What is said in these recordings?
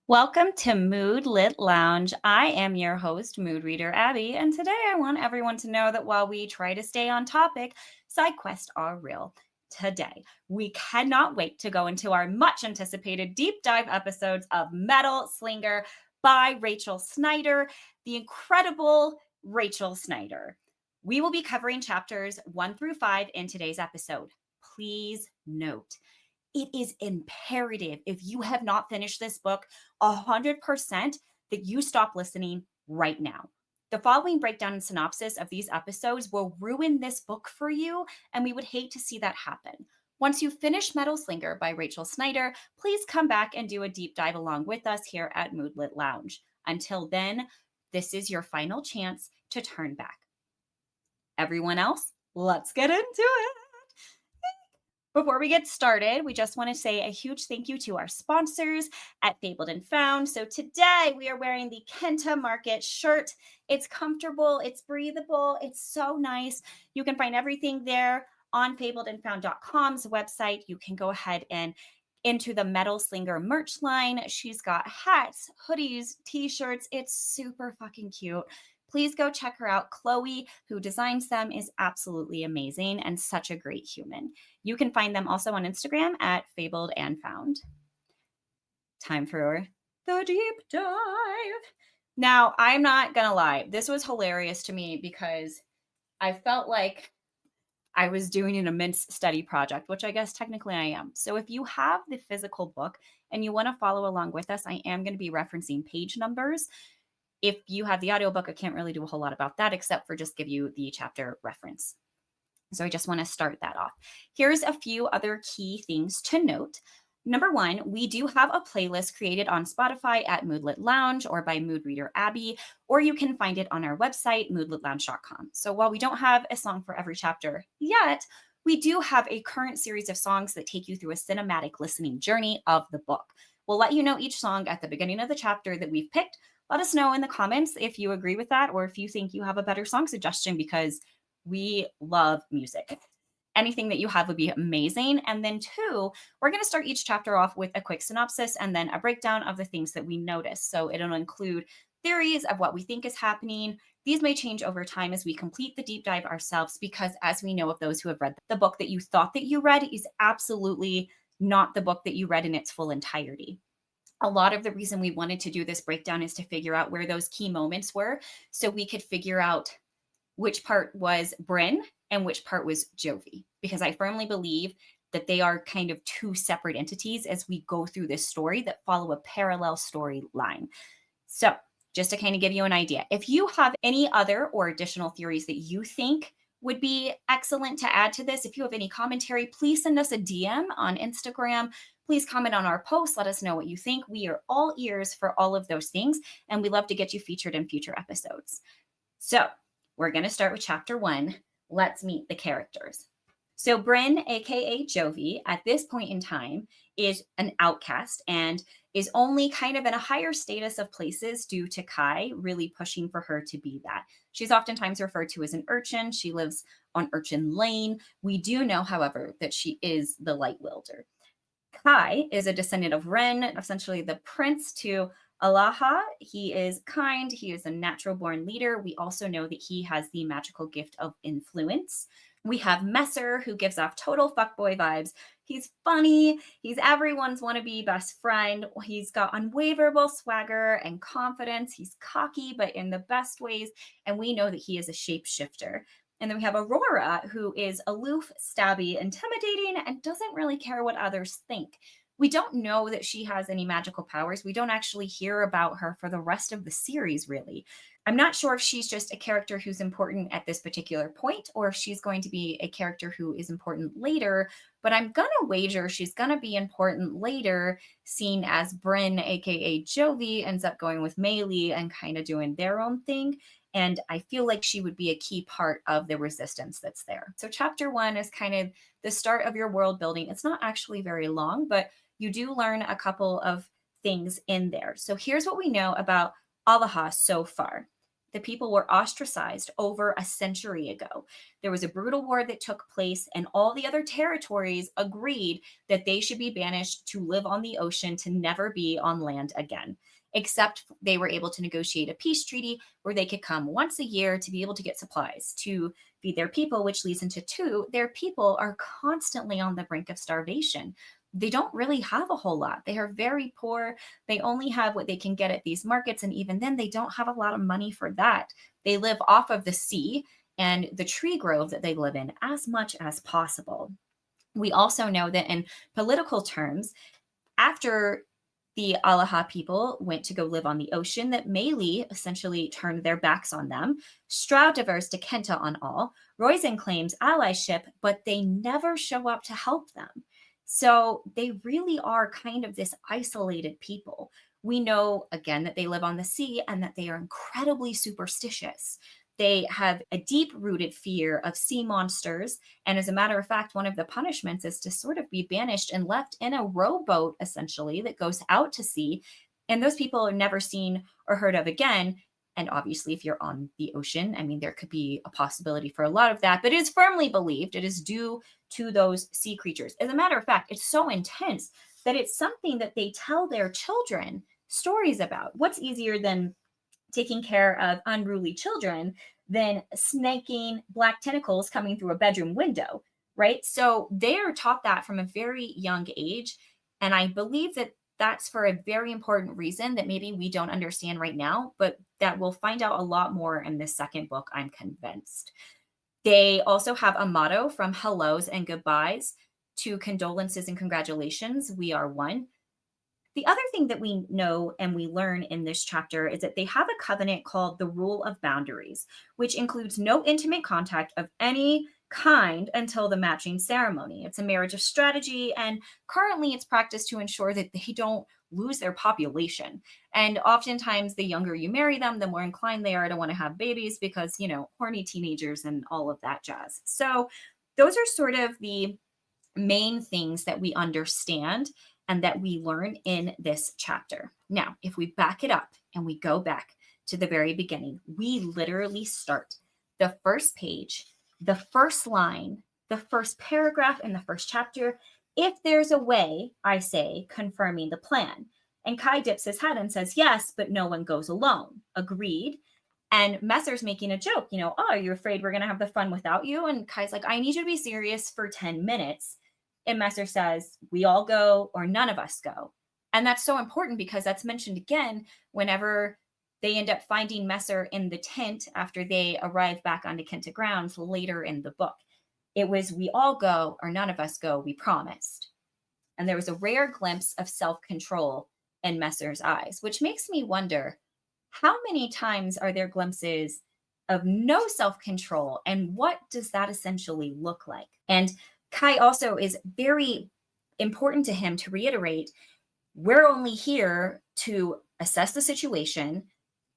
Welcome to Mood Lit Lounge. I am your host, Mood Reader Abby, and today I want everyone to know that while we try to stay on topic, side quests are real. Today, we cannot wait to go into our much anticipated deep dive episodes of Metal Slinger by Rachel Schneider, the incredible Rachel Schneider. We will be covering chapters 1 through 5 in today's episode. Please note, it is imperative, if you have not finished this book 100%, that you stop listening right now. The following breakdown and synopsis of these episodes will ruin this book for you, and we would hate to see that happen. Once you finish Metal Slinger by Rachel Schneider, please come back and do a deep dive along with us here at Moodlit Lounge. Until then, this is your final chance to turn back. Everyone else, let's get into it. Before we get started, we just want to say a huge thank you to our sponsors at Fabled and Found. So today we are wearing the Kenta Market shirt. It's comfortable, it's breathable, it's so nice. You can find everything there on fabledandfound.com's website. You can go ahead and into the Metal Slinger merch line. She's got hats, hoodies, t-shirts. It's super fucking cute. Please go check her out. Chloe, who designs them, is absolutely amazing and such a great human. You can find them also on Instagram at Fabled and Found. Time for the deep dive. Now, I'm not going to lie. This was hilarious to me because I felt like I was doing an immense study project, which I guess technically I am. So if you have the physical book and you want to follow along with us, I am going to be referencing page numbers. If you have the audiobook, I can't really do a whole lot about that except for just give you the chapter reference. So I just want to start that off. Here's a few other key things to note. Number one, we do have a playlist created on Spotify at Moodlit Lounge or by Mood Reader Abby, or you can find it on our website, moodlitlounge.com. So while we don't have a song for every chapter yet, we do have a current series of songs that take you through a cinematic listening journey of the book. We'll let you know each song at the beginning of the chapter that we've picked. Let us know in the comments if you agree with that or if you think you have a better song suggestion, because we love music. Anything that you have would be amazing. And then two, we're going to start each chapter off with a quick synopsis and then a breakdown of the things that we notice. So it'll include theories of what we think is happening. These may change over time as we complete the deep dive ourselves, because as we know of those who have read the book that you thought that you read is absolutely not the book that you read in its full entirety. A lot of the reason we wanted to do this breakdown is to figure out where those key moments were so we could figure out which part was Brynn and which part was Jovi, because I firmly believe that they are kind of two separate entities as we go through this story that follow a parallel storyline. So just to kind of give you an idea, if you have any other or additional theories that you think would be excellent to add to this, if you have any commentary, please send us a DM on Instagram. Please comment on our post. Let us know what you think. We are all ears for all of those things, and we love to get you featured in future episodes. So we're going to start with chapter 1. Let's meet the characters. So Brynn, aka Jovi, at this point in time is an outcast and is only kind of in a higher status of places due to Kai really pushing for her to be that. She's oftentimes referred to as an urchin. She lives on Urchin Lane. We do know, however, that she is the light wielder. Kai is a descendant of Ren, essentially the prince to Alaha. He is kind. He is a natural born leader. We also know that he has the magical gift of influence. We have Messer, who gives off total fuckboy vibes. He's funny. He's everyone's wannabe best friend. He's got unwaverable swagger and confidence. He's cocky, but in the best ways. And we know that he is a shapeshifter. And then we have Aurora, who is aloof, stabby, intimidating, and doesn't really care what others think. We don't know that she has any magical powers. We don't actually hear about her for the rest of the series, really. I'm not sure if she's just a character who's important at this particular point, or if she's going to be a character who is important later, but I'm going to wager she's going to be important later, seeing as Brynn, aka Jovi, ends up going with Melee and kind of doing their own thing. And I feel like she would be a key part of the resistance that's there. So chapter 1 is kind of the start of your world building. It's not actually very long, but you do learn a couple of things in there. So here's what we know about Alaha so far. The people were ostracized over a century ago. There was a brutal war that took place, and all the other territories agreed that they should be banished to live on the ocean, to never be on land again. Except they were able to negotiate a peace treaty where they could come once a year to be able to get supplies to feed their people, which leads into two, their people are constantly on the brink of starvation. They don't really have a whole lot. They are very poor. They only have what they can get at these markets. And even then, they don't have a lot of money for that. They live off of the sea and the tree grove that they live in as much as possible. We also know that in political terms, after the Alaha people went to go live on the ocean, that Melee essentially turned their backs on them. Stroud diverts to Kenta on all. Roizen claims allyship, but they never show up to help them. So they really are kind of this isolated people. We know, again, that they live on the sea and that they are incredibly superstitious. They have a deep rooted fear of sea monsters. And as a matter of fact, one of the punishments is to sort of be banished and left in a rowboat, essentially, that goes out to sea. And those people are never seen or heard of again. And obviously, if you're on the ocean, I mean, there could be a possibility for a lot of that, but it is firmly believed it is due to those sea creatures. As a matter of fact, it's so intense that it's something that they tell their children stories about. What's easier than taking care of unruly children than snaking black tentacles coming through a bedroom window, right? So they are taught that from a very young age. And I believe that that's for a very important reason that maybe we don't understand right now, but that we'll find out a lot more in this second book, I'm convinced. They also have a motto from hellos and goodbyes to condolences and congratulations. We are one. The other thing that we know and we learn in this chapter is that they have a covenant called the Rule of Boundaries, which includes no intimate contact of any kind until the matching ceremony. It's a marriage of strategy, and currently it's practiced to ensure that they don't lose their population. And oftentimes, the younger you marry them, the more inclined they are to want to have babies because, horny teenagers and all of that jazz. So, those are sort of the main things that we understand and that we learn in this chapter. Now, if we back it up and we go back to the very beginning, we literally start the first page, the first line, the first paragraph in the first chapter. If there's a way, I say, confirming the plan. And Kai dips his head and says, yes, but no one goes alone. Agreed. And Messer's making a joke, oh, are you afraid we're going to have the fun without you? And Kai's like, I need you to be serious for 10 minutes. And Messer says, we all go or none of us go. And that's so important because that's mentioned again whenever they end up finding Messer in the tent after they arrive back onto Kenta grounds later in the book. It was, we all go or none of us go, we promised. And there was a rare glimpse of self-control in Messer's eyes, which makes me wonder, how many times are there glimpses of no self-control? And what does that essentially look like? And Kai also is very important to him to reiterate, we're only here to assess the situation.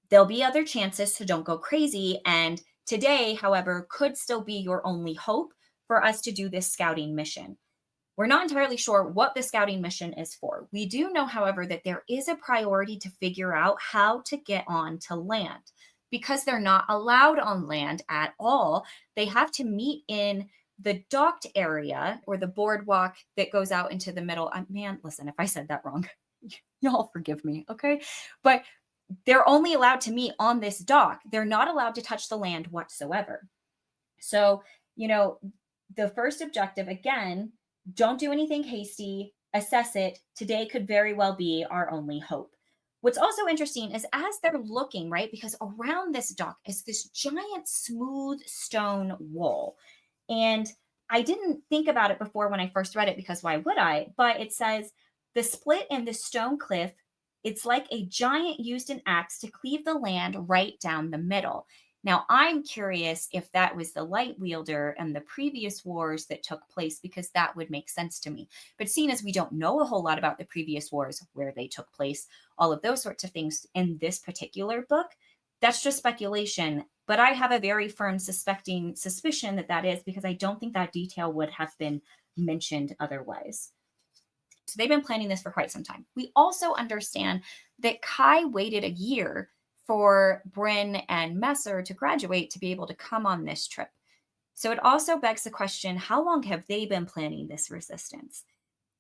There'll be other chances, so don't go crazy. And today, however, could still be your only hope for us to do this scouting mission. We're not entirely sure what the scouting mission is for. We do know, however, that there is a priority to figure out how to get on to land. Because they're not allowed on land at all, they have to meet in the docked area or the boardwalk that goes out into the middle. Man, listen, if I said that wrong, y'all forgive me, okay? But they're only allowed to meet on this dock. They're not allowed to touch the land whatsoever. So, the first objective, again, don't do anything hasty, assess it. Today could very well be our only hope. What's also interesting is as they're looking, right, because around this dock is this giant smooth stone wall. And I didn't think about it before when I first read it because why would I? But it says the split in the stone cliff, it's like a giant used an axe to cleave the land right down the middle. Now, I'm curious if that was the light wielder and the previous wars that took place, because that would make sense to me. But seeing as we don't know a whole lot about the previous wars, where they took place, all of those sorts of things in this particular book, that's just speculation. But I have a very firm suspicion that that is, because I don't think that detail would have been mentioned otherwise. So they've been planning this for quite some time. We also understand that Kai waited a year for Brynn and Messer to graduate to be able to come on this trip. So it also begs the question, how long have they been planning this resistance?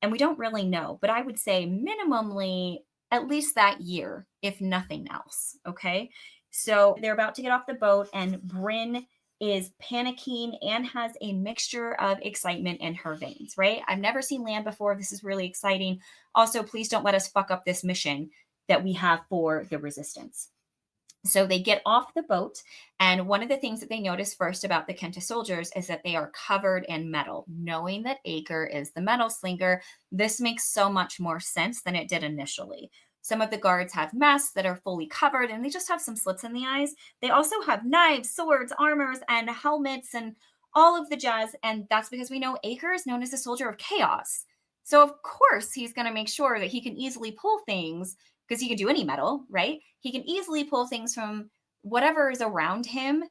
And we don't really know, but I would say minimally at least that year, if nothing else. Okay. So they're about to get off the boat, and Brynn is panicking and has a mixture of excitement in her veins, right? I've never seen land before. This is really exciting. Also, please don't let us fuck up this mission that we have for the resistance. So they get off the boat, and one of the things that they notice first about the Kenta soldiers is that they are covered in metal. Knowing that Acre is the Metal Slinger, this makes so much more sense than it did initially. Some of the guards have masks that are fully covered, and they just have some slits in the eyes. They also have knives, swords, armors, and helmets, and all of the jazz. And that's because we know Acre is known as a soldier of chaos. So, of course, he's going to make sure that he can easily pull things because he can do any metal, right? He can easily pull things from whatever is around him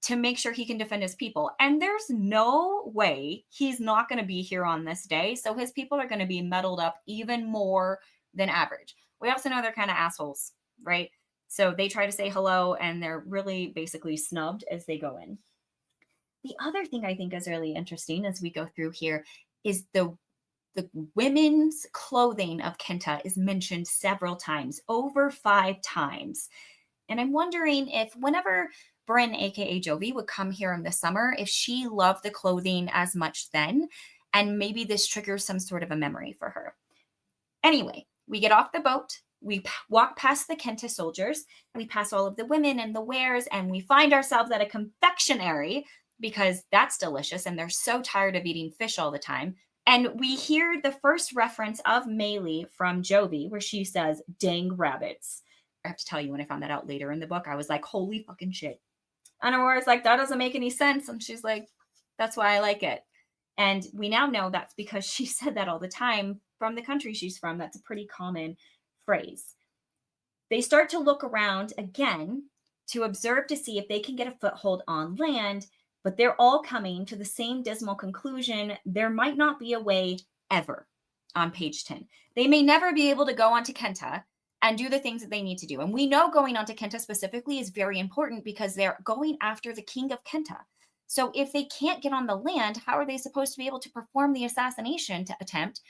to make sure he can defend his people. And there's no way he's not going to be here on this day. So his people are going to be meddled up even more than average. We also know they're kind of assholes, right? So they try to say hello, and they're really basically snubbed as they go in. The other thing I think is really interesting as we go through here is the women's clothing of Kenta is mentioned several times, over 5 times. And I'm wondering if whenever Brynn, aka Jovi, would come here in the summer, if she loved the clothing as much then, and maybe this triggers some sort of a memory for her. Anyway, we get off the boat. We walk past the Kenta soldiers. We pass all of the women and the wares, and we find ourselves at a confectionery because that's delicious, and they're so tired of eating fish all the time. And we hear the first reference of Meili from Jovi, where she says, "Dang rabbits." I have to tell you, when I found that out later in the book, I was like, holy fucking shit. And Aurora's like, that doesn't make any sense. And she's like, that's why I like it. And we now know that's because she said that all the time from the country she's from. That's a pretty common phrase. They start to look around again to observe to see if they can get a foothold on land, but they're all coming to the same dismal conclusion. There might not be a way ever on page 10. They may never be able to go onto Kenta and do the things that they need to do. And we know going onto Kenta specifically is very important because they're going after the king of Kenta. So if they can't get on the land, how are they supposed to be able to perform the assassination attempt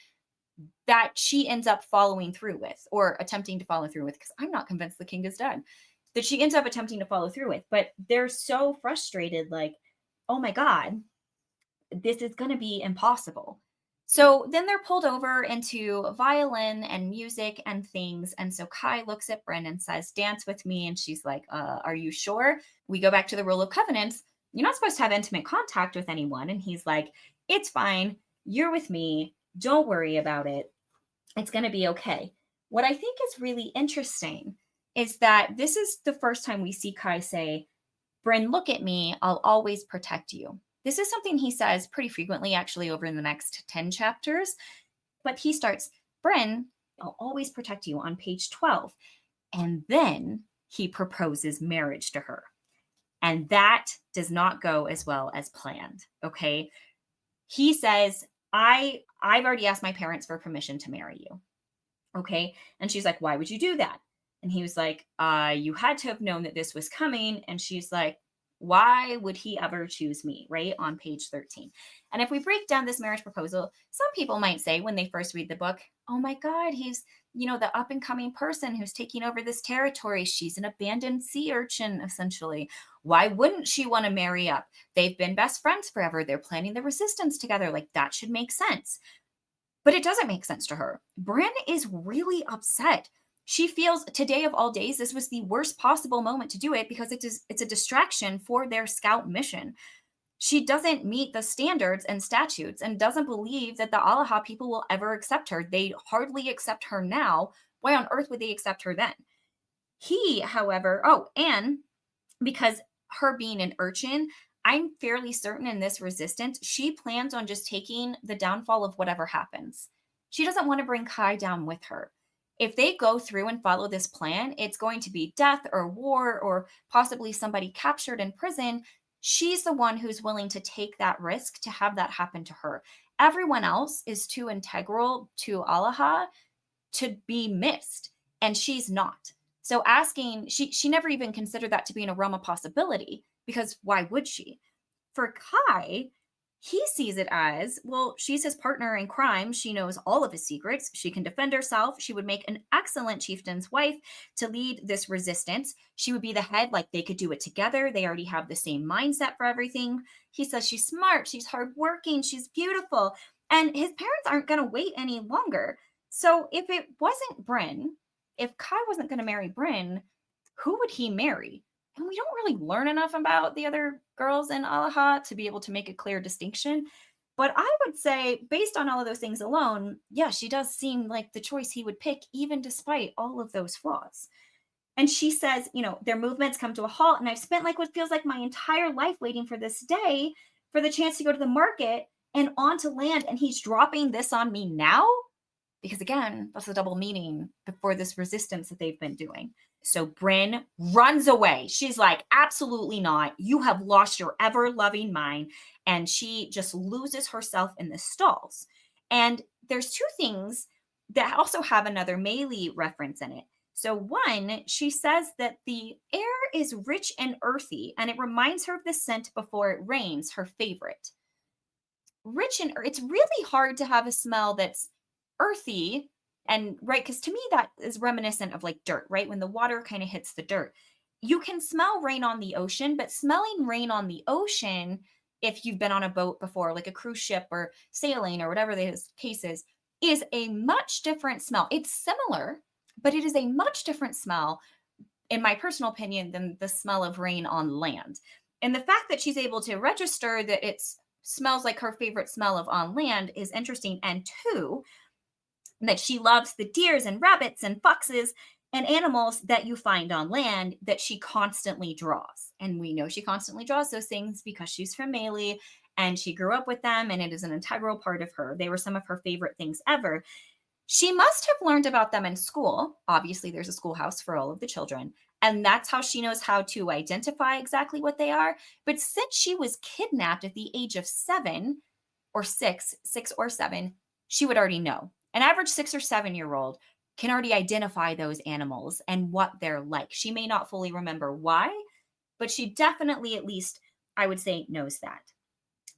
that she ends up following through with, or attempting to follow through with? Because I'm not convinced the king is dead. That she ends up attempting to follow through with. But they're so frustrated, like, oh my God, this is going to be impossible. So then they're pulled over into violin and music and things. And so Kai looks at Brynn and says, dance with me. And she's like, are you sure? We go back to the rule of covenants. You're not supposed to have intimate contact with anyone. And he's like, it's fine. You're with me. Don't worry about it. It's going to be okay. What I think is really interesting is that this is the first time we see Kai say, Brynn, look at me. I'll always protect you. This is something he says pretty frequently, actually, over in the next 10 chapters. But he starts, Brynn, I'll always protect you on page 12. And then he proposes marriage to her. And that does not go as well as planned. Okay. He says, I've already asked my parents for permission to marry you. Okay. And she's like, why would you do that? And he was like, you had to have known that this was coming. And she's like, why would he ever choose me? Right. On page 13. And if we break down this marriage proposal, some people might say when they first read the book, oh my God, he's, the up and coming person who's taking over this territory. She's an abandoned sea urchin, essentially. Why wouldn't she want to marry up? They've been best friends forever. They're planning the resistance together. Like, that should make sense. But it doesn't make sense to her. Brynn is really upset. She feels today of all days, this was the worst possible moment to do it because it's a distraction for their scout mission. She doesn't meet the standards and statutes and doesn't believe that the Alaha people will ever accept her. They hardly accept her now. Why on earth would they accept her then? He, however, and because her being an urchin, I'm fairly certain in this resistance, she plans on just taking the downfall of whatever happens. She doesn't want to bring Kai down with her. If they go through and follow this plan, it's going to be death or war or possibly somebody captured in prison. She's the one who's willing to take that risk to have that happen to her. Everyone else is too integral to Alaha to be missed, and she's not. So asking, she never even considered that to be in a realm of possibility, because why would she? For Kai, he sees it as, well, she's his partner in crime. She knows all of his secrets. She can defend herself. She would make an excellent chieftain's wife to lead this resistance. She would be the head, like they could do it together. They already have the same mindset for everything. He says she's smart, she's hardworking, she's beautiful. And his parents aren't going to wait any longer. So if it wasn't Brynn, if Kai wasn't going to marry Brynn, who would he marry? And we don't really learn enough about the other girls in Alaha to be able to make a clear distinction. But I would say, based on all of those things alone, yeah, she does seem like the choice he would pick, even despite all of those flaws. And she says, their movements come to a halt. And I've spent like what feels like my entire life waiting for this day for the chance to go to the market and onto land. And he's dropping this on me now? Because again, that's a double meaning for this resistance that they've been doing. So Brynn runs away. She's like, absolutely not. You have lost your ever-loving mind. And she just loses herself in the stalls. And there's two things that also have another Melee reference in it. So one, she says that the air is rich and earthy, and it reminds her of the scent before it rains, her favorite. Rich and it's really hard to have a smell that's earthy, and right, because to me that is reminiscent of like dirt, right? When the water kind of hits the dirt, you can smell rain on the ocean, but smelling rain on the ocean, if you've been on a boat before, like a cruise ship or sailing or whatever the case is a much different smell. It's similar, but it is a much different smell, in my personal opinion, than the smell of rain on land. And the fact that she's able to register that it smells like her favorite smell of on land is interesting. And two, that she loves the deers and rabbits and foxes and animals that you find on land that she constantly draws. And we know she constantly draws those things because she's from Melee and she grew up with them, and it is an integral part of her. They were some of her favorite things ever. She must have learned about them in school. Obviously, there's a schoolhouse for all of the children, and that's how she knows how to identify exactly what they are. But since she was kidnapped at the age of 6 or 7, she would already know. An average 6 or 7-year-old can already identify those animals and what they're like. She may not fully remember why, but she definitely, at least, I would say, knows that.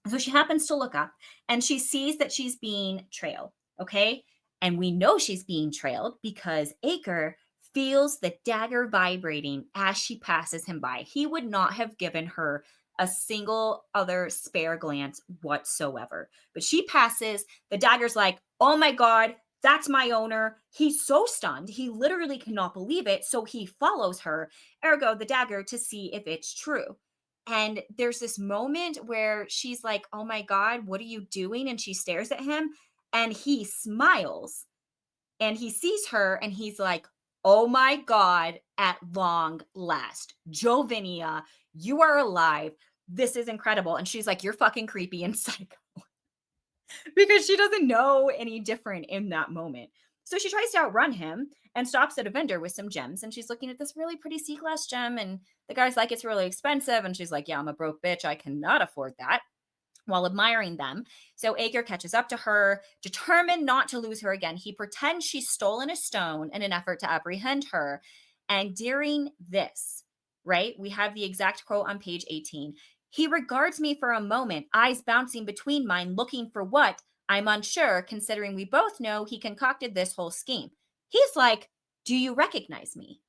So she happens to look up and she sees that she's being trailed. Okay. And we know she's being trailed because Acre feels the dagger vibrating as she passes him by. He would not have given her a single other spare glance whatsoever. But she passes, the dagger's like, oh my God, that's my owner. He's so stunned. He literally cannot believe it. So he follows her, ergo the dagger, to see if it's true. And there's this moment where she's like, oh my God, what are you doing? And she stares at him and he smiles and he sees her and he's like, oh my God, at long last, Jovinia, you are alive. This is incredible. And she's like, you're fucking creepy and psycho. Because she doesn't know any different in that moment. So she tries to outrun him and stops at a vendor with some gems. And she's looking at this really pretty C-class gem. And the guy's like, it's really expensive. And she's like, yeah, I'm a broke bitch. I cannot afford that, while admiring them. So Ager catches up to her, determined not to lose her again. He pretends she's stolen a stone in an effort to apprehend her. And during this, right, we have the exact quote on page 18. He regards me for a moment, eyes bouncing between mine, looking for what? I'm unsure, considering we both know he concocted this whole scheme. He's like, do you recognize me?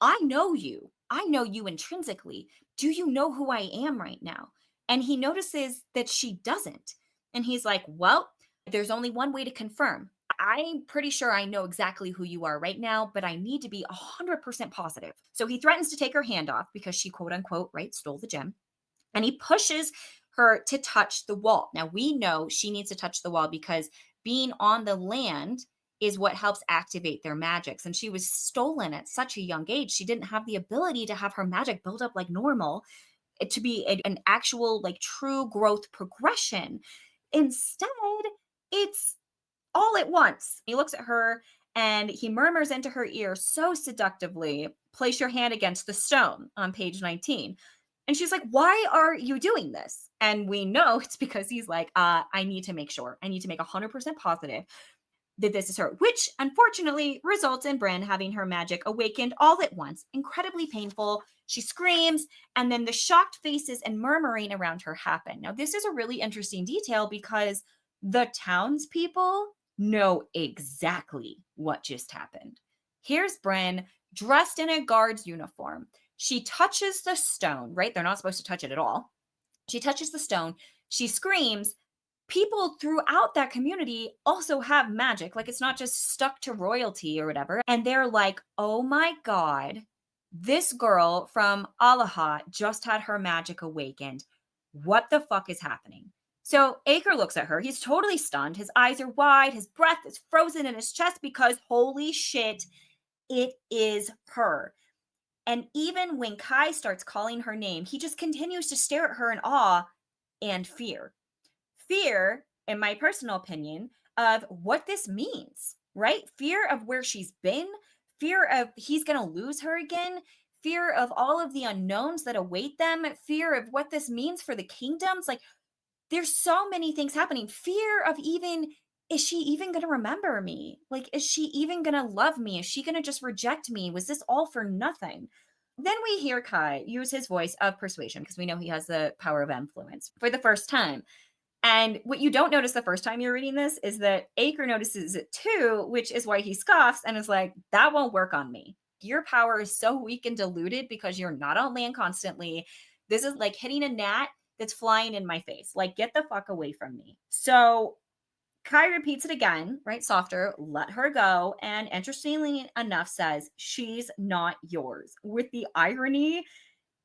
I know you. I know you intrinsically. Do you know who I am right now? And he notices that she doesn't. And he's like, well, there's only one way to confirm. I'm pretty sure I know exactly who you are right now, but I need to be 100% positive. So he threatens to take her hand off because she, quote unquote, right, stole the gem. And he pushes her to touch the wall. Now we know she needs to touch the wall because being on the land is what helps activate their magics. And she was stolen at such a young age. She didn't have the ability to have her magic build up like normal, to be an actual, like, true growth progression. Instead, it's all at once. He looks at her and he murmurs into her ear so seductively, place your hand against the stone, on page 19. And she's like, why are you doing this? And we know it's because he's like, I need to make sure. I need to make 100% positive. that this is her, which unfortunately results in Brynn having her magic awakened all at once. Incredibly painful. She screams, and then the shocked faces and murmuring around her happen. Now, this is a really interesting detail because the townspeople know exactly what just happened. Here's Brynn dressed in a guard's uniform. She touches the stone, right? They're not supposed to touch it at all. She touches the stone. She screams. People throughout that community also have magic. Like, it's not just stuck to royalty or whatever. And they're like, oh my God, this girl from Allaha just had her magic awakened. What the fuck is happening? So Acre looks at her. He's totally stunned. His eyes are wide. His breath is frozen in his chest because holy shit, it is her. And even when Kai starts calling her name, he just continues to stare at her in awe and fear. Fear, in my personal opinion, of what this means, right? Fear of where she's been, fear of he's going to lose her again, fear of all of the unknowns that await them, fear of what this means for the kingdoms. Like, there's so many things happening. Fear of even, is she even going to remember me? Like, is she even going to love me? Is she going to just reject me? Was this all for nothing? Then we hear Kai use his voice of persuasion because we know he has the power of influence for the first time. And what you don't notice the first time you're reading this is that Acre notices it too, which is why he scoffs and is like, that won't work on me. Your power is so weak and diluted because you're not on land constantly. This is like hitting a gnat that's flying in my face. Like, get the fuck away from me. So Kai repeats it again, right? Softer, let her go. And interestingly enough, says, she's not yours. With the irony,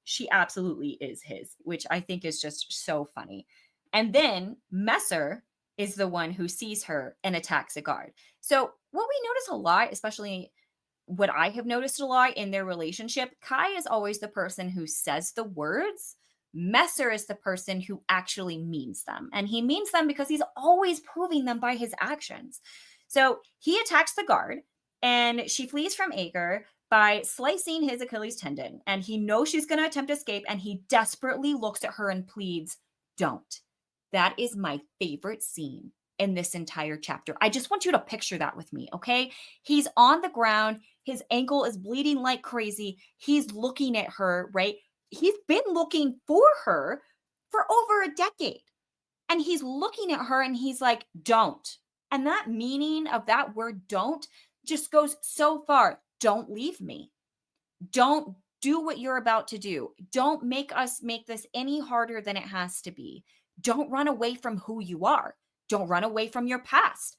she absolutely is his, which I think is just so funny. And then Messer is the one who sees her and attacks a guard. So what we notice a lot, especially what I have noticed a lot in their relationship, Kai is always the person who says the words. Messer is the person who actually means them. And he means them because he's always proving them by his actions. So he attacks the guard and she flees from Acre by slicing his Achilles tendon. And he knows she's going to attempt to escape. And he desperately looks at her and pleads, don't. That is my favorite scene in this entire chapter. I just want you to picture that with me, okay? He's on the ground. His ankle is bleeding like crazy. He's looking at her, right? He's been looking for her for over a decade. And he's looking at her and he's like, don't. And that meaning of that word don't just goes so far. Don't leave me. Don't do what you're about to do. Don't make us make this any harder than it has to be. Don't run away from who you are. Don't run away from your past.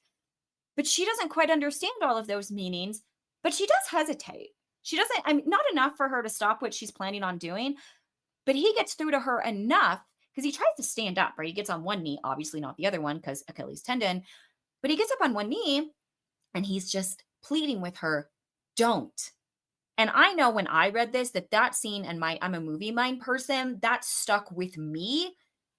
But she doesn't quite understand all of those meanings, but she does hesitate. She doesn't, I mean, not enough for her to stop what she's planning on doing, but he gets through to her enough because he tries to stand up, right? He gets on one knee, obviously not the other one because Achilles tendon, but he gets up on one knee and he's just pleading with her, don't. And I know when I read this, that scene, and I'm a movie mind person, that stuck with me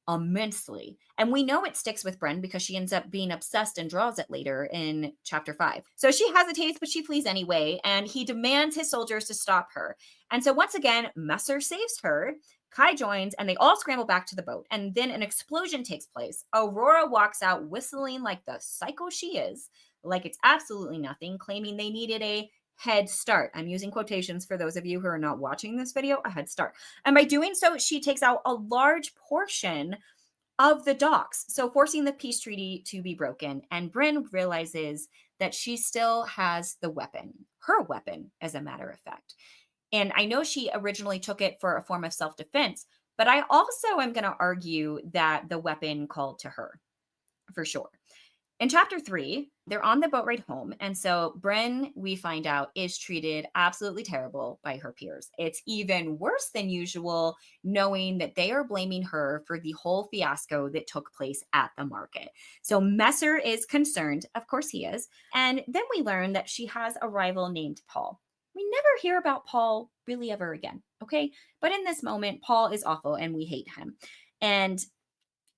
immensely. And we know it sticks with Brynn because she ends up being obsessed and draws it later in chapter 5. So she hesitates, but she flees anyway, and he demands his soldiers to stop her. And so once again, Messer saves her. Kai joins, and they all scramble back to the boat. And then an explosion takes place. Aurora walks out whistling like the psycho she is, like it's absolutely nothing, claiming they needed a head start. I'm using quotations for those of you who are not watching this video, a head start. And by doing so, she takes out a large portion of the docks, so forcing the peace treaty to be broken. And Brynn realizes that she still has the weapon, her weapon, as a matter of fact. And I know she originally took it for a form of self-defense, but I also am going to argue that the weapon called to her, for sure. In chapter 3, they're on the boat ride home. And so Brynn, we find out, is treated absolutely terrible by her peers. It's even worse than usual, knowing that they are blaming her for the whole fiasco that took place at the market. So Messer is concerned. Of course he is. And then we learn that she has a rival named Paul. We never hear about Paul really ever again, okay? But in this moment, Paul is awful and we hate him. And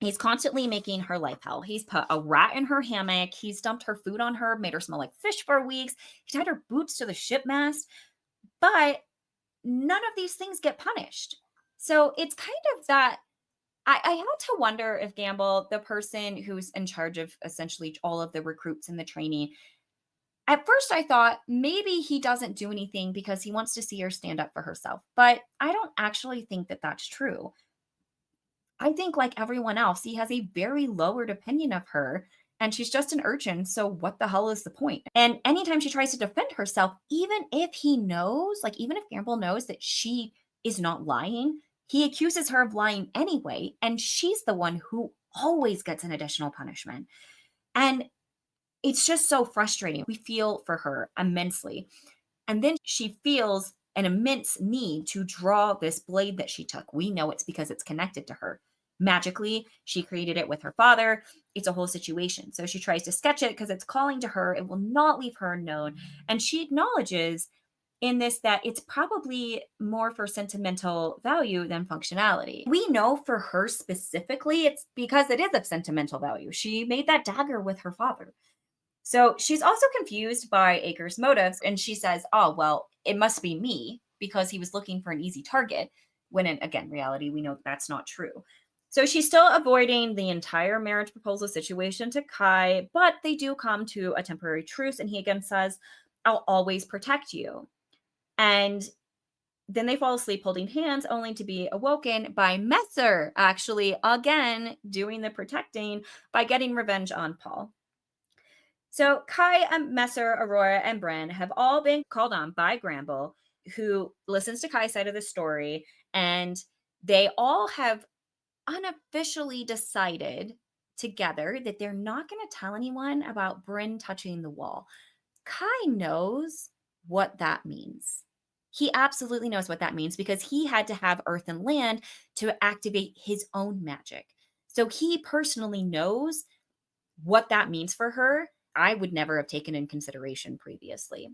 he's constantly making her life hell. He's put a rat in her hammock. He's dumped her food on her, made her smell like fish for weeks. He tied her boots to the ship mast. But none of these things get punished. So it's kind of that I had to wonder if Gamble, the person who's in charge of essentially all of the recruits and the training, at first I thought maybe he doesn't do anything because he wants to see her stand up for herself. But I don't actually think that that's true. I think, like everyone else, he has a very lowered opinion of her, and she's just an urchin. So, what the hell is the point? And anytime she tries to defend herself, even if he knows, like, even if Gamble knows that she is not lying, he accuses her of lying anyway. And she's the one who always gets an additional punishment. And it's just so frustrating. We feel for her immensely. And then she feels an immense need to draw this blade that she took. We know it's because it's connected to her. Magically, she created it with her father. It's a whole situation. So she tries to sketch it because it's calling to her. It will not leave her unknown. And she acknowledges in this that it's probably more for sentimental value than functionality. We know for her specifically, it's because it is of sentimental value. She made that dagger with her father. So she's also confused by Acre's motives, and she says, "Oh, well, it must be me because he was looking for an easy target." When in, again, reality, we know that's not true. So she's still avoiding the entire marriage proposal situation to Kai, but they do come to a temporary truce, and he again says, "I'll always protect you." And then they fall asleep holding hands, only to be awoken by Messer, actually, again, doing the protecting by getting revenge on Paul. So Kai and Messer, Aurora, and Brynn have all been called on by Gramble, who listens to Kai's side of the story, and they all have unofficially decided together that they're not going to tell anyone about Brynn touching the wall. Kai knows what that means. He absolutely knows what that means because he had to have earth and land to activate his own magic. So he personally knows what that means for her. I would never have taken in consideration previously.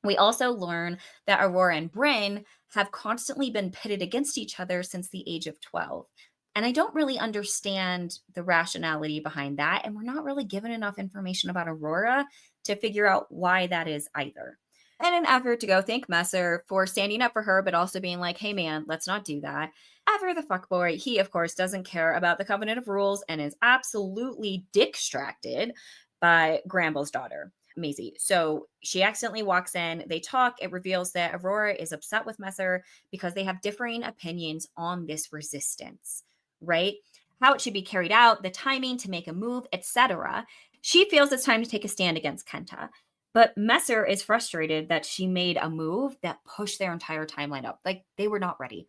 We also learn that Aurora and Brynn have constantly been pitted against each other since the age of 12. And I don't really understand the rationality behind that. And we're not really given enough information about Aurora to figure out why that is either. In an effort to go thank Messer for standing up for her, but also being like, hey man, let's not do that. After the fuckboy, he of course doesn't care about the Covenant of Rules and is absolutely distracted by Gramble's daughter, Maisie. So she accidentally walks in, they talk, it reveals that Aurora is upset with Messer because they have differing opinions on this resistance, right? How it should be carried out, the timing to make a move, etc. She feels it's time to take a stand against Kenta. But Messer is frustrated that she made a move that pushed their entire timeline up. Like they were not ready.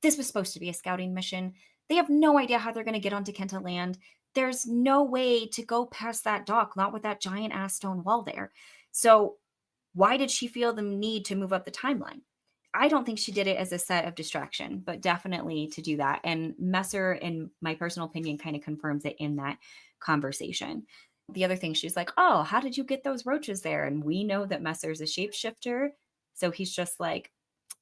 This was supposed to be a scouting mission. They have no idea how they're going to get onto Kenta land. There's no way to go past that dock, not with that giant ass stone wall there. So, why did she feel the need to move up the timeline? I don't think she did it as a set of distraction, but definitely to do that. And Messer, in my personal opinion, kind of confirms it in that conversation. The other thing, she's like, "Oh, how did you get those roaches there?" And we know that Messer's a shapeshifter. So he's just like,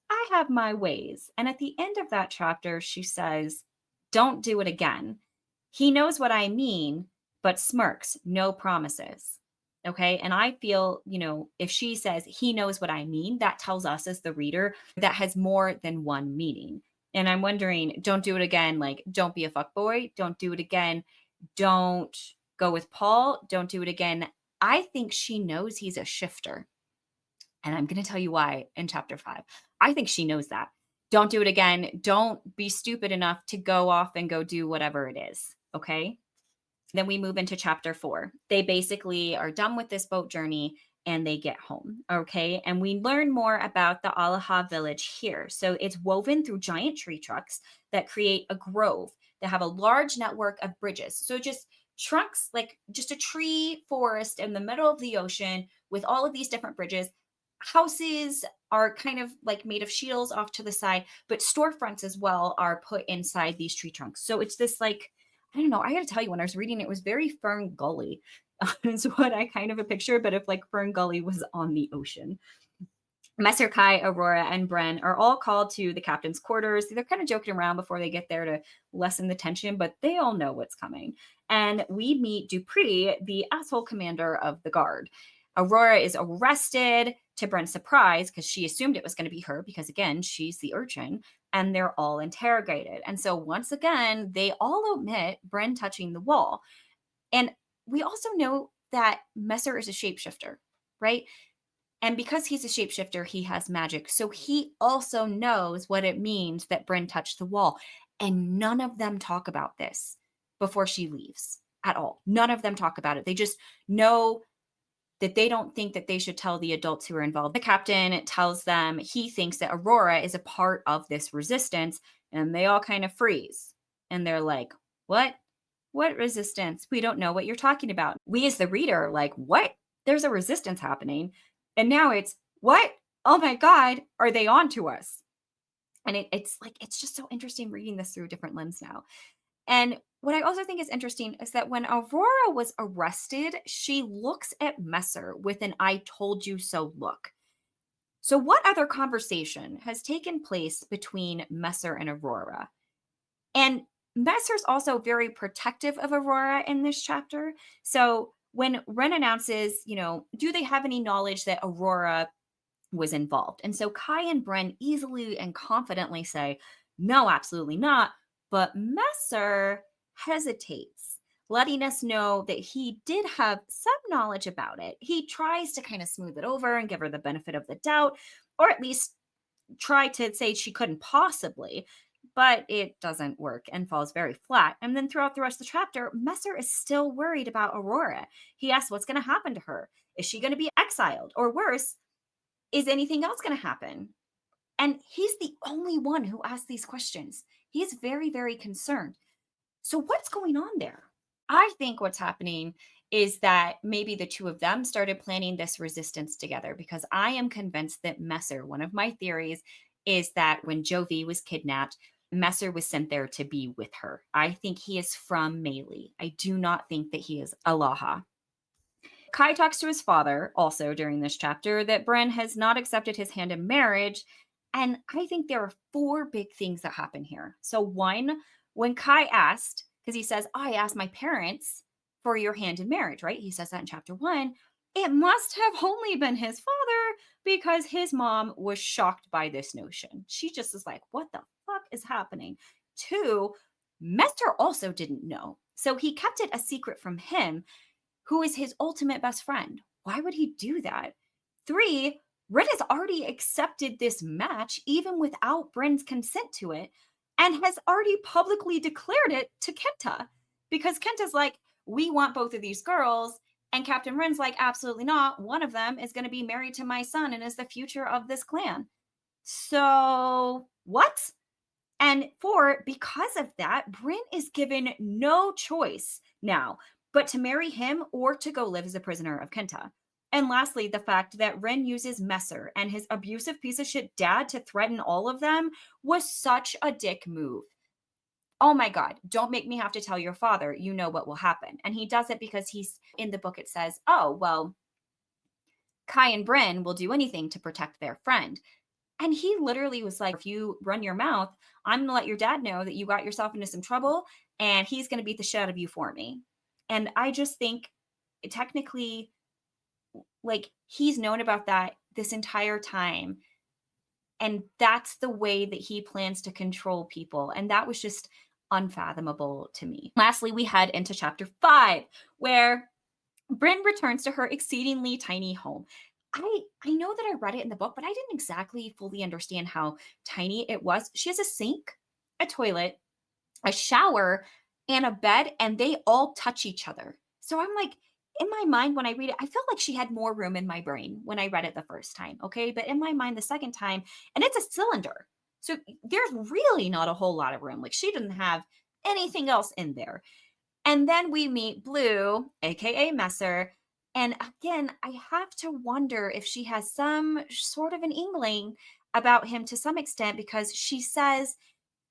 I have my ways. And at the end of that chapter, she says, "Don't do it again." He knows what I mean, but smirks, no promises. Okay. And I feel, if she says he knows what I mean, that tells us as the reader that has more than one meaning. And I'm wondering, don't do it again. Like, don't be a fuckboy. Don't do it again. Don't go with Paul. Don't do it again. I think she knows he's a shifter. And I'm going to tell you why in chapter 5. I think she knows that. Don't do it again. Don't be stupid enough to go off and go do whatever it is. Okay. Then we move into chapter 4. They basically are done with this boat journey and they get home. Okay. And we learn more about the Alaha village here. So it's woven through giant tree trunks that create a grove that have a large network of bridges. So just trunks, like just a tree forest in the middle of the ocean with all of these different bridges. Houses are kind of like made of shields off to the side, but storefronts as well are put inside these tree trunks. So it's this like, I don't know. I got to tell you, when I was reading it was very Fern Gully. Is what I kind of a picture, but if like Fern Gully was on the ocean. Messer Kai, Aurora, and Brynn are all called to the captain's quarters. They're kind of joking around before they get there to lessen the tension, but they all know what's coming. And we meet Dupree, the asshole commander of the guard. Aurora is arrested to Brynn's surprise because she assumed it was going to be her because, again, she's the urchin. and they're all interrogated. And so once again, they all omit Brynn touching the wall. And we also know that Messer is a shapeshifter, right? And because he's a shapeshifter, he has magic. So he also knows what it means that Brynn touched the wall. And none of them talk about this before she leaves at all. None of them talk about it. They just know that they don't think that they should tell the adults who are involved. The captain tells them he thinks that Aurora is a part of this resistance, and they all kind of freeze. And they're like, what? What resistance? We don't know what you're talking about. We as the reader are like, what? There's a resistance happening. And now it's, what? Oh my God, are they on to us? And it's like, it's just so interesting reading this through a different lens now. And what I also think is interesting is that when Aurora was arrested, she looks at Messer with an I told you so look. So, what other conversation has taken place between Messer and Aurora? And Messer's also very protective of Aurora in this chapter. So, when Ren announces, do they have any knowledge that Aurora was involved? And so Kai and Brynn easily and confidently say, no, absolutely not. But Messer hesitates, letting us know that he did have some knowledge about it. He tries to kind of smooth it over and give her the benefit of the doubt, or at least try to say she couldn't possibly, but it doesn't work and falls very flat. And then throughout the rest of the chapter, Messer is still worried about Aurora. He asks what's going to happen to her. Is she going to be exiled? Or worse, is anything else going to happen? And he's the only one who asks these questions. He's very, very concerned. So what's going on there? I think what's happening is that maybe the two of them started planning this resistance together, because I am convinced that Messer, one of my theories is that when Jovi was kidnapped, Messer was sent there to be with her. I think he is from Melee. I do not think that he is Aloha. Kai talks to his father also during this chapter that Brynn has not accepted his hand in marriage. And I think there are four big things that happen here. So, one, when Kai asked, because he says, I asked my parents for your hand in marriage, right? He says that in chapter 1. It must have only been his father, because his mom was shocked by this notion. She just is like, what the fuck is happening? 2, Messer also didn't know. So he kept it a secret from him, who is his ultimate best friend. Why would he do that? 3, Red has already accepted this match even without Brynn's consent to it, and has already publicly declared it to Kenta, because Kenta's like, we want both of these girls. And Captain Wren's like, absolutely not. One of them is going to be married to my son and is the future of this clan. So what? And 4, because of that, Brynn is given no choice now but to marry him or to go live as a prisoner of Kenta. And lastly, the fact that Ren uses Messer and his abusive piece of shit dad to threaten all of them was such a dick move. Oh my God, don't make me have to tell your father, you know what will happen. And he does it because he's in the book, it says, oh, well, Kai and Brynn will do anything to protect their friend. And he literally was like, if you run your mouth, I'm going to let your dad know that you got yourself into some trouble, and he's going to beat the shit out of you for me. And I just think technically, like, he's known about that this entire time. And that's the way that he plans to control people. And that was just unfathomable to me. Lastly, we head into chapter 5, where Brynn returns to her exceedingly tiny home. I know that I read it in the book, but I didn't exactly fully understand how tiny it was. She has a sink, a toilet, a shower, and a bed, and they all touch each other. So I'm like, in my mind, when I read it, I felt like she had more room in my brain when I read it the first time, okay? But in my mind, the second time, and it's a cylinder. So there's really not a whole lot of room. Like, she didn't have anything else in there. And then we meet Blue, aka Messer. And again, I have to wonder if she has some sort of an inkling about him to some extent, because she says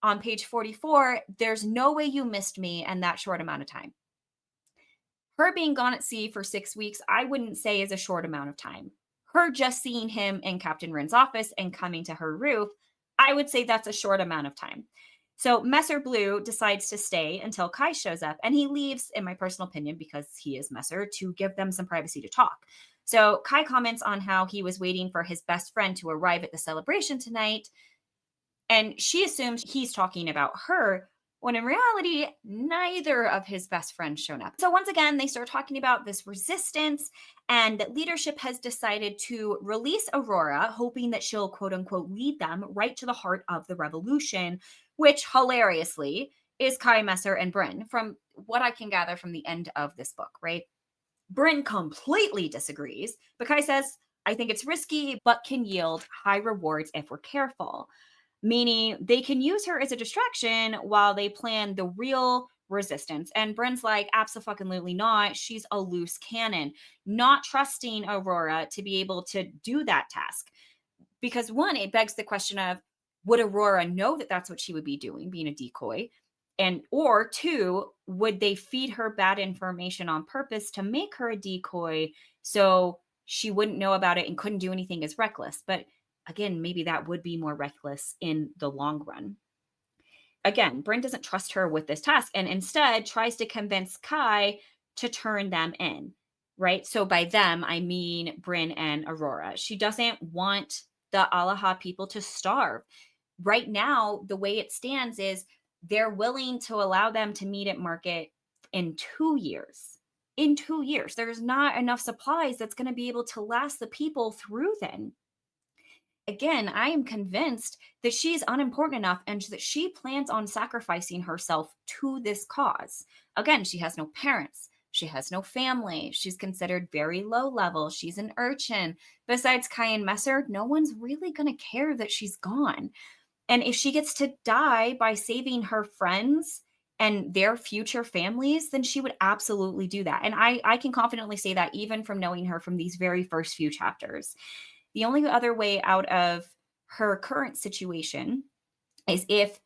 on page 44, there's no way you missed me in that short amount of time. Her being gone at sea for 6 weeks, I wouldn't say is a short amount of time. Her just seeing him in Captain Wren's office and coming to her roof, I would say that's a short amount of time. So Messer Blue decides to stay until Kai shows up, and he leaves, in my personal opinion, because he is Messer, to give them some privacy to talk. So Kai comments on how he was waiting for his best friend to arrive at the celebration tonight. And she assumes he's talking about her, when in reality, neither of his best friends shown up. So once again, they start talking about this resistance and that leadership has decided to release Aurora, hoping that she'll quote unquote lead them right to the heart of the revolution, which hilariously is Kai Messer and Brynn, from what I can gather from the end of this book, right? Brynn completely disagrees, but Kai says, I think it's risky, but can yield high rewards if we're careful. Meaning they can use her as a distraction while they plan the real resistance. And Brynn's like, absolutely not. She's a loose cannon, not trusting Aurora to be able to do that task. Because one, it begs the question of, would Aurora know that that's what she would be doing, being a decoy? And or two, would they feed her bad information on purpose to make her a decoy so she wouldn't know about it and couldn't do anything as reckless? But again, maybe that would be more reckless in the long run. Again, Brynn doesn't trust her with this task and instead tries to convince Kai to turn them in, right? So by them, I mean Brynn and Aurora. She doesn't want the Alaha people to starve. Right now, the way it stands is they're willing to allow them to meet at market in 2 years. In 2 years, there's not enough supplies that's going to be able to last the people through then. Again, I am convinced that she's unimportant enough and that she plans on sacrificing herself to this cause. Again, she has no parents. She has no family. She's considered very low level. She's an urchin. Besides Kai and Messer, no one's really going to care that she's gone. And if she gets to die by saving her friends and their future families, then she would absolutely do that. And I can confidently say that even from knowing her from these very first few chapters. The only other way out of her current situation is if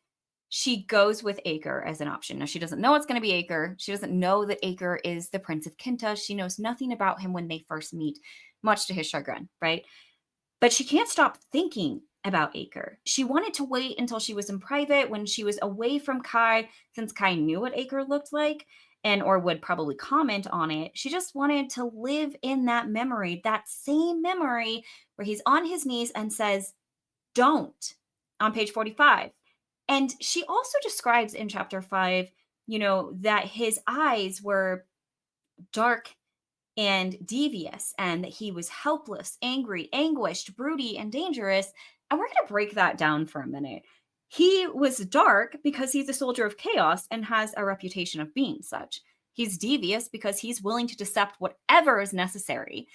she goes with Acre as an option. Now, she doesn't know it's going to be Acre. She doesn't know that Acre is the Prince of Kenta. She knows nothing about him when they first meet, much to his chagrin, right? But she can't stop thinking about Acre. She wanted to wait until she was in private when she was away from Kai, since Kai knew what Acre looked like and or would probably comment on it. She just wanted to live in that memory, that same memory where he's on his knees and says, don't, on page 45. And she also describes in chapter 5, that his eyes were dark and devious, and that he was helpless, angry, anguished, broody, and dangerous. And we're going to break that down for a minute. He was dark because he's a soldier of chaos and has a reputation of being such. He's devious because he's willing to decept whatever is necessary,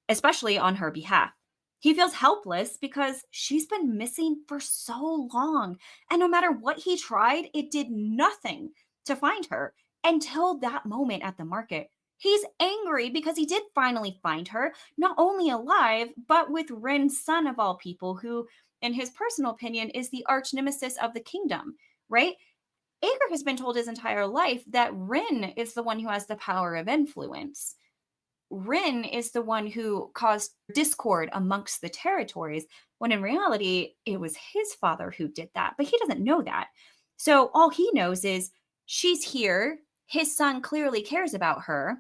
especially on her behalf. He feels helpless because she's been missing for so long. And no matter what he tried, it did nothing to find her until that moment at the market. He's angry because he did finally find her, not only alive, but with Ryn's son of all people, who, in his personal opinion, is the arch nemesis of the kingdom, right? Ager has been told his entire life that Rynn is the one who has the power of influence. Rynn is the one who caused discord amongst the territories, when in reality, it was his father who did that, but he doesn't know that. So all he knows is she's here. His son clearly cares about her.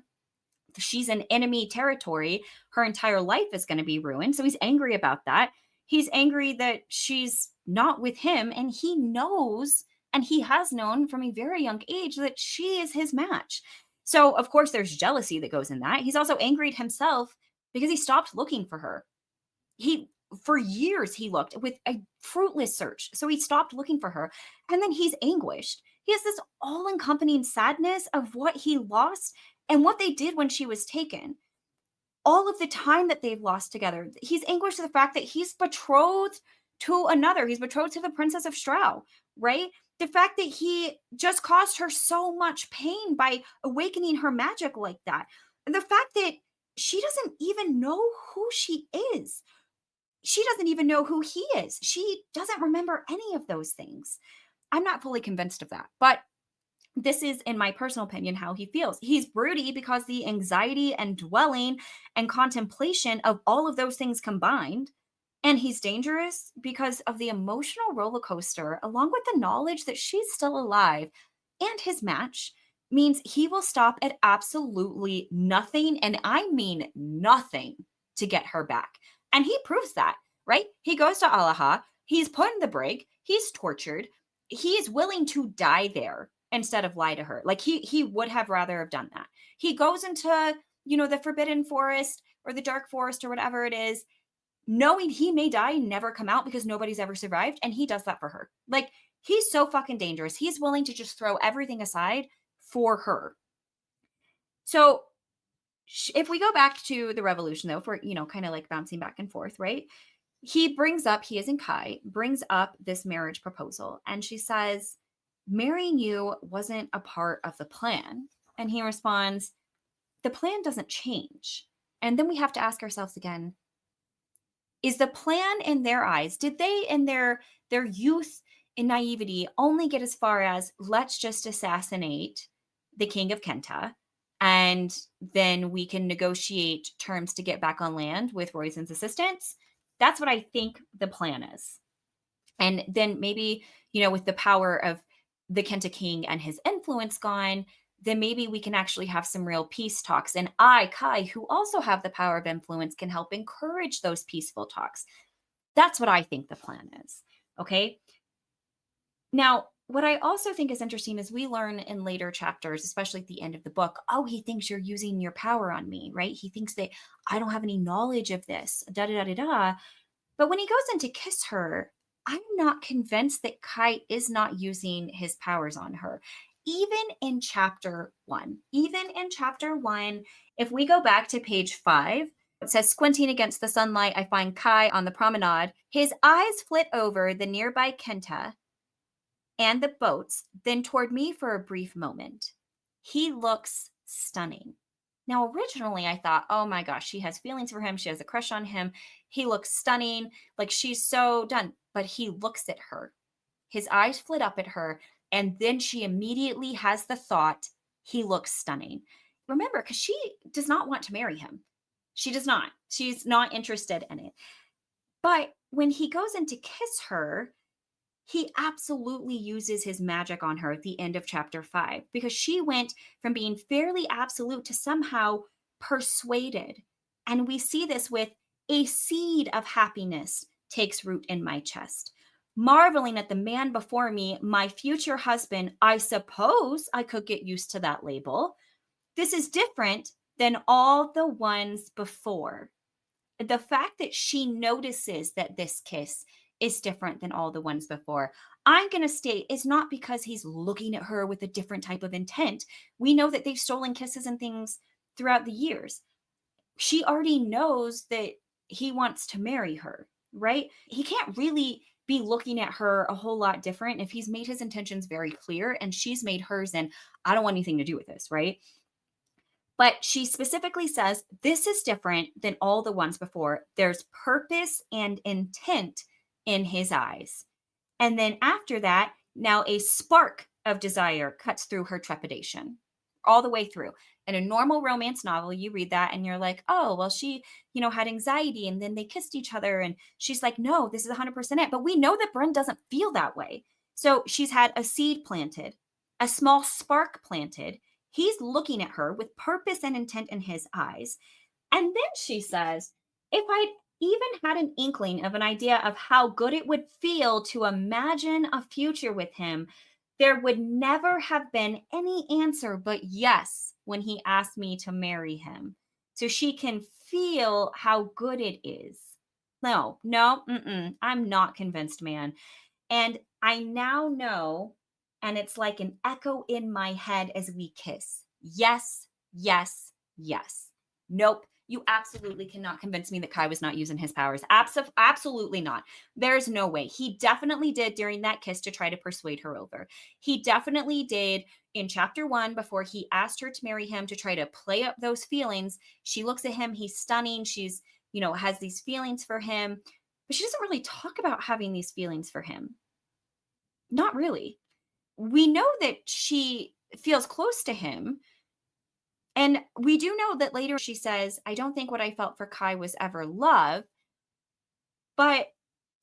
She's in enemy territory. Her entire life is going to be ruined. So he's angry about that. He's angry that she's not with him. And he knows, and he has known from a very young age, that she is his match. So, of course, there's jealousy that goes in that. He's also angry at himself because he stopped looking for her. For years, he looked with a fruitless search. So he stopped looking for her. And then he's anguished. He has this all-encompassing sadness of what he lost and what they did when she was taken. All of the time that they've lost together. He's anguished at the fact that he's betrothed to another. He's betrothed to the Princess of Shoutout, right? The fact that he just caused her so much pain by awakening her magic like that. And the fact that she doesn't even know who she is. She doesn't even know who he is. She doesn't remember any of those things. I'm not fully convinced of that, but this is, in my personal opinion, how he feels. He's broody because the anxiety and dwelling and contemplation of all of those things combined. And he's dangerous because of the emotional roller coaster, along with the knowledge that she's still alive and his match means he will stop at absolutely nothing. And I mean nothing to get her back. And he proves that, right? He goes to Alaha. He's put in the brig. He's tortured. He is willing to die there instead of lie to her. Like he would have rather have done that. He goes into, the forbidden forest or the dark forest or whatever it is, knowing he may die and never come out because nobody's ever survived. And he does that for her. Like, he's so fucking dangerous. He's willing to just throw everything aside for her. So if we go back to the revolution, though, for, kind of like bouncing back and forth, right? He is in Kai, brings up this marriage proposal. And she says, marrying you wasn't a part of the plan. And he responds, the plan doesn't change. And then we have to ask ourselves again, is the plan in their eyes, did they in their youth and naivety only get as far as, let's just assassinate the king of Kenta and then we can negotiate terms to get back on land with Roizen's assistance? That's what I think the plan is. And then maybe, with the power of the Kenta king and his influence gone, then maybe we can actually have some real peace talks. And I, Kai, who also have the power of influence, can help encourage those peaceful talks. That's what I think the plan is. Okay. Now, what I also think is interesting is we learn in later chapters, especially at the end of the book, oh, he thinks you're using your power on me, right? He thinks that I don't have any knowledge of this, da da da da da. But when he goes in to kiss her, I'm not convinced that Kai is not using his powers on her. Even in chapter 1, if we go back to page 5, it says, squinting against the sunlight, I find Kai on the promenade. His eyes flit over the nearby Kenta and the boats, then toward me for a brief moment. He looks stunning. Now, originally I thought, oh my gosh, she has feelings for him. She has a crush on him. He looks stunning. Like, she's so done. But he looks at her. His eyes flit up at her. And then she immediately has the thought, he looks stunning. Remember, because she does not want to marry him. She does not. She's not interested in it. But when he goes in to kiss her, he absolutely uses his magic on her at the end of chapter 5, because she went from being fairly absolute to somehow persuaded. And we see this with a seed of happiness takes root in my chest. Marveling at the man before me, my future husband, I suppose I could get used to that label. This is different than all the ones before. The fact that she notices that this kiss is different than all the ones before, I'm going to state, is not because he's looking at her with a different type of intent. We know that they've stolen kisses and things throughout the years. She already knows that he wants to marry her, right? He can't really be looking at her a whole lot different if he's made his intentions very clear and she's made hers, and I don't want anything to do with this, right? But she specifically says, this is different than all the ones before. There's purpose and intent in his eyes. And then after that, now a spark of desire cuts through her trepidation all the way through. In a normal romance novel, you read that and you're like, oh, well, she, had anxiety and then they kissed each other. And she's like, no, this is 100% it. But we know that Brynn doesn't feel that way. So she's had a seed planted, a small spark planted. He's looking at her with purpose and intent in his eyes. And then she says, if I'd even had an inkling of an idea of how good it would feel to imagine a future with him, there would never have been any answer but yes when he asked me to marry him. So she can feel how good it is. No, I'm not convinced, man. And I now know, and it's like an echo in my head as we kiss. Yes, yes, yes. Nope. You absolutely cannot convince me that Kai was not using his powers. Absolutely not. There's no way. He definitely did during that kiss to try to persuade her over. He definitely did in chapter 1 before he asked her to marry him to try to play up those feelings. She looks at him. He's stunning. She's, has these feelings for him, but she doesn't really talk about having these feelings for him. Not really. We know that she feels close to him. And we do know that later she says, I don't think what I felt for Kai was ever love, but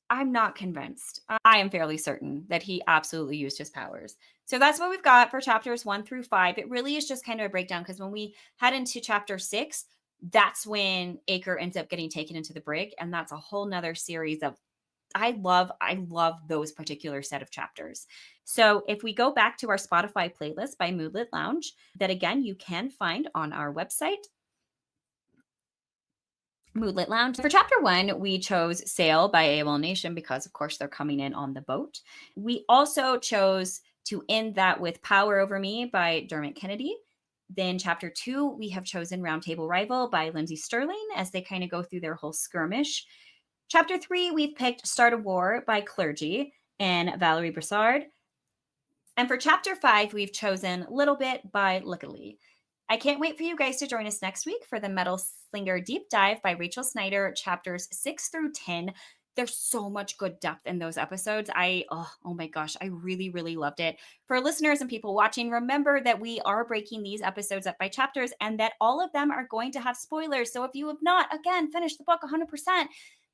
I'm not convinced. I am fairly certain that he absolutely used his powers. So that's what we've got for chapters 1 through 5. It really is just kind of a breakdown, because when we head into chapter 6, that's when Acre ends up getting taken into the brig. And that's a whole nother series of I love those particular set of chapters. So if we go back to our Spotify playlist by Moodlit Lounge, that again you can find on our website, Moodlit Lounge. For chapter 1, we chose Sail by AOL Nation because, of course, they're coming in on the boat. We also chose to end that with Power Over Me by Dermot Kennedy. Then chapter 2, we have chosen Roundtable Rival by Lindsay Sterling as they kind of go through their whole skirmish. Chapter 3, we've picked Start a War by Clergy and Valerie Broussard. And for chapter 5, we've chosen Little Bit by Luckily. I can't wait for you guys to join us next week for the Metal Slinger Deep Dive by Rachel Schneider, chapters 6 through 10. There's so much good depth in those episodes. Oh my gosh, I really, really loved it. For listeners and people watching, remember that we are breaking these episodes up by chapters and that all of them are going to have spoilers. So if you have not, again, finished the book 100%,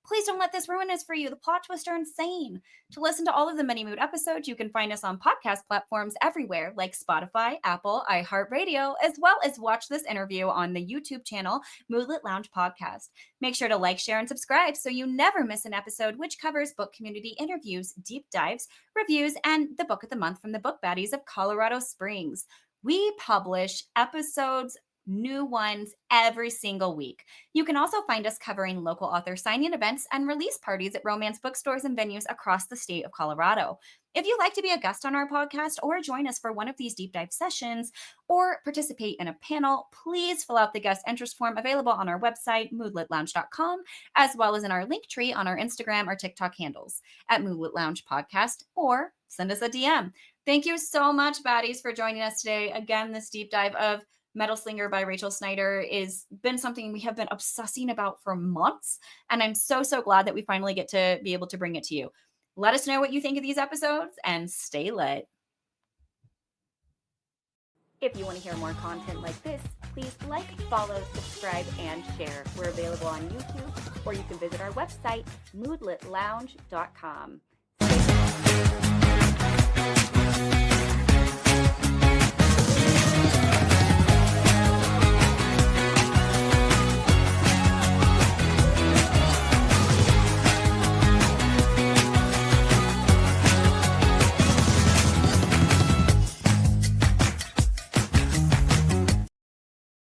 please don't let this ruin this for you. The plot twists are insane. To listen to all of the Mini Mood episodes, you can find us on podcast platforms everywhere like Spotify, Apple, iHeartRadio, as well as watch this interview on the YouTube channel, Moodlit Lounge Podcast. Make sure to like, share, and subscribe so you never miss an episode, which covers book community interviews, deep dives, reviews, and the book of the month from the Book Baddies of Colorado Springs. We publish episodes, new ones every single week. You can also find us covering local author signing events and release parties at romance bookstores and venues across the state of Colorado. If you'd like to be a guest on our podcast or join us for one of these deep dive sessions or participate in a panel, please fill out the guest interest form available on our website, moodlitlounge.com, as well as in our link tree on our Instagram or TikTok handles at Moodlit Lounge Podcast, or send us a DM. Thank you so much, baddies, for joining us today. Again, this deep dive of Metal Slinger by Rachel Schneider is been something we have been obsessing about for months. And I'm so glad that we finally get to be able to bring it to you. Let us know what you think of these episodes and stay lit. If you want to hear more content like this, please like, follow, subscribe, and share. We're available on YouTube, or you can visit our website, moodlitlounge.com.